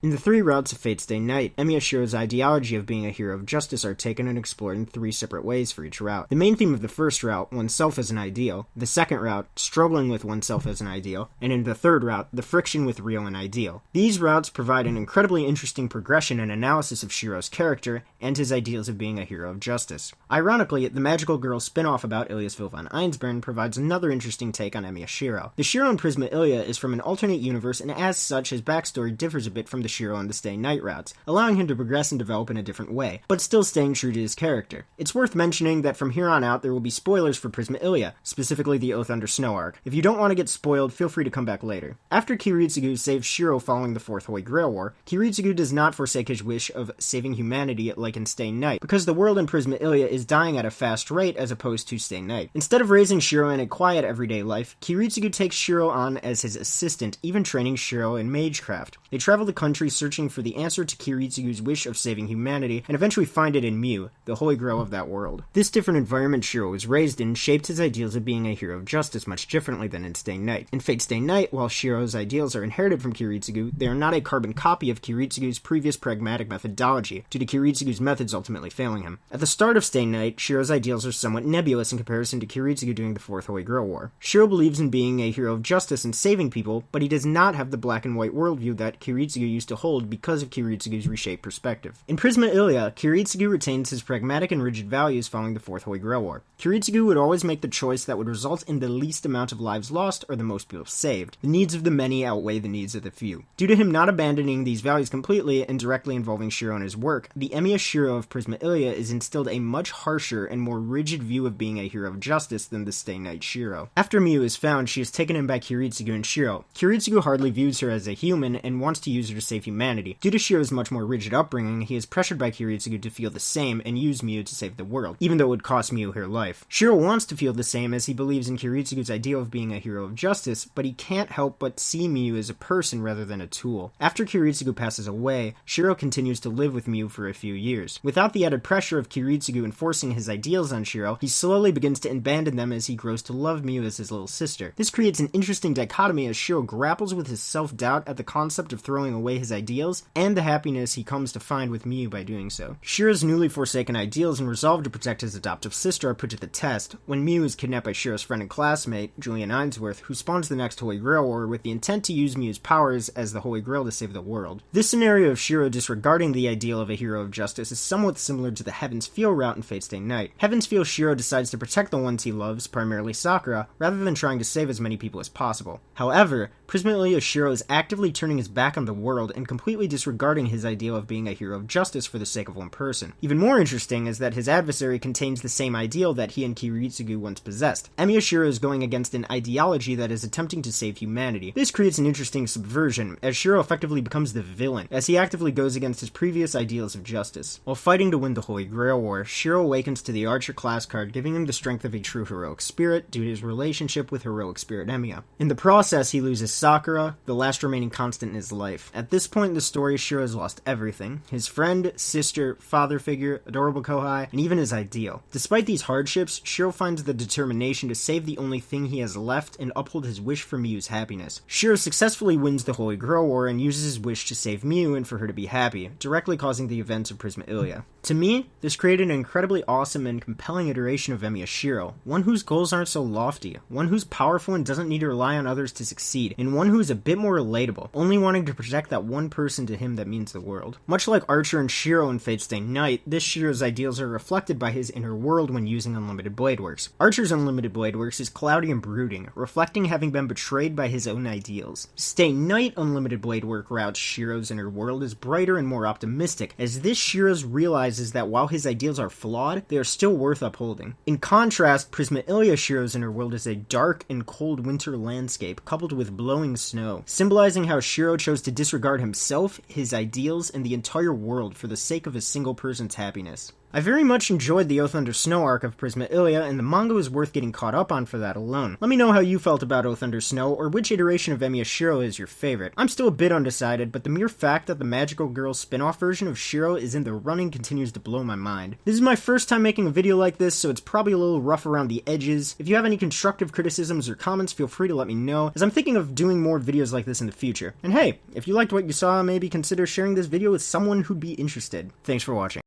In the three routes of Fate's Day Night, Emiya Shirou's ideology of being a hero of justice are taken and explored in three separate ways for each route. The main theme of the first route, oneself as an ideal, the second route, struggling with oneself as an ideal, and in the third route, the friction with real and ideal. These routes provide an incredibly interesting progression and analysis of Shirou's character and his ideals of being a hero of justice. Ironically, the Magical Girl spin-off about Ilyasville von Einsborn provides another interesting take on Emiya Shirou. The Shiro in Prisma Illya is from an alternate universe, and as such, his backstory differs a bit from the Shiro on the Stay Night routes, allowing him to progress and develop in a different way, but still staying true to his character. It's worth mentioning that from here on out there will be spoilers for Prisma Illya, specifically the Oath Under Snow arc. If you don't want to get spoiled, feel free to come back later. After Kiritsugu saves Shiro following the Fourth Holy Grail War, Kiritsugu does not forsake his wish of saving humanity like in Stay Night, because the world in Prisma Illya is dying at a fast rate as opposed to Stay Night. Instead of raising Shiro in a quiet everyday life, Kiritsugu takes Shiro on as his assistant, even training Shiro in magecraft. They travel the country searching for the answer to Kiritsugu's wish of saving humanity, and eventually find it in Miu, the holy grail of that world. This different environment Shiro was raised in shaped his ideals of being a hero of justice much differently than in Stay Night. In Fate's Day Night, while Shiro's ideals are inherited from Kiritsugu, they are not a carbon copy of Kiritsugu's previous pragmatic methodology, due to Kiritsugu's methods ultimately failing him. At the start of Stay Night, Shiro's ideals are somewhat nebulous in comparison to Kiritsugu during the Fourth Holy Grail War. Shiro believes in being a hero of justice and saving people, but he does not have the black and white worldview that Kiritsugu used to hold because of Kiritsugu's reshaped perspective. In Prisma Illya, Kiritsugu retains his pragmatic and rigid values following the Fourth Holy Grail War. Kiritsugu would always make the choice that would result in the least amount of lives lost or the most people saved. The needs of the many outweigh the needs of the few. Due to him not abandoning these values completely and directly involving Shiro in his work, the Emiya Shirou of Prisma Illya is instilled a much harsher and more rigid view of being a hero of justice than the Stay Night Shiro. After Miu is found, she is taken in by Kiritsugu and Shiro. Kiritsugu hardly views her as a human and wants to use her to save humanity. Due to Shiro's much more rigid upbringing, he is pressured by Kiritsugu to feel the same and use Miu to save the world, even though it would cost Miu her life. Shiro wants to feel the same as he believes in Kiritsugu's ideal of being a hero of justice, but he can't help but see Miu as a person rather than a tool. After Kiritsugu passes away, Shiro continues to live with Miu for a few years. Without the added pressure of Kiritsugu enforcing his ideals on Shiro, he slowly begins to abandon them as he grows to love Miu as his little sister. This creates an interesting dichotomy as Shiro grapples with his self-doubt at the concept of throwing away his ideals and the happiness he comes to find with Miu by doing so. Shiro's newly forsaken ideals and resolve to protect his adoptive sister are put to the test when Miu is kidnapped by Shiro's friend and classmate, Julian Ainsworth, who spawns the next Holy Grail War with the intent to use Miu's powers as the Holy Grail to save the world. This scenario of Shiro disregarding the ideal of a hero of justice is somewhat similar to the Heaven's Feel route in Fate's Day Night. Heaven's Feel Shiro decides to protect the ones he loves, primarily Sakura, rather than trying to save as many people as possible. However, Prisma Illya Shiro is actively turning his back on the world and completely disregarding his ideal of being a hero of justice for the sake of one person. Even more interesting is that his adversary contains the same ideal that he and Kiritsugu once possessed. Emiya Shirou is going against an ideology that is attempting to save humanity. This creates an interesting subversion, as Shiro effectively becomes the villain, as he actively goes against his previous ideals of justice. While fighting to win the Holy Grail War, Shiro awakens to the Archer class card, giving him the strength of a true heroic spirit due to his relationship with heroic spirit Emiya. In the process, he loses Sakura, the last remaining constant in his life. At this point in the story, Shiro has lost everything: his friend, sister, father figure, adorable Kohai, and even his ideal. Despite these hardships, Shiro finds the determination to save the only thing he has left and uphold his wish for Miu's happiness. Shiro successfully wins the Holy Grail War and uses his wish to save Miu and for her to be happy, directly causing the events of Prisma Illya. To me, this created an incredibly awesome and compelling iteration of Emiya Shirou, one whose goals aren't so lofty, one who's powerful and doesn't need to rely on others to succeed, and one who's a bit more relatable, only wanting to protect that one person to him that means the world. Much like Archer and Shiro in Fate's Day Night, this Shiro's ideals are reflected by his inner world when using Unlimited Blade Works. Archer's Unlimited Blade Works is cloudy and brooding, reflecting having been betrayed by his own ideals. Stay Night Unlimited Blade Work route's Shiro's inner world is brighter and more optimistic, as this Shiro's realizes that while his ideals are flawed, they are still worth upholding. In contrast, Prisma Illya Shiro's inner world is a dark and cold winter landscape coupled with blowing snow, symbolizing how Shiro chose to disregard himself, his ideals, and the entire world for the sake of a single person's happiness. I very much enjoyed the Oath Under Snow arc of Prisma Illya, and the manga was worth getting caught up on for that alone. Let me know how you felt about Oath Under Snow, or which iteration of Emiya Shirou is your favorite. I'm still a bit undecided, but the mere fact that the Magical Girl spin-off version of Shiro is in the running continues to blow my mind. This is my first time making a video like this, so it's probably a little rough around the edges. If you have any constructive criticisms or comments, feel free to let me know, as I'm thinking of doing more videos like this in the future. And hey, if you liked what you saw, maybe consider sharing this video with someone who'd be interested. Thanks for watching.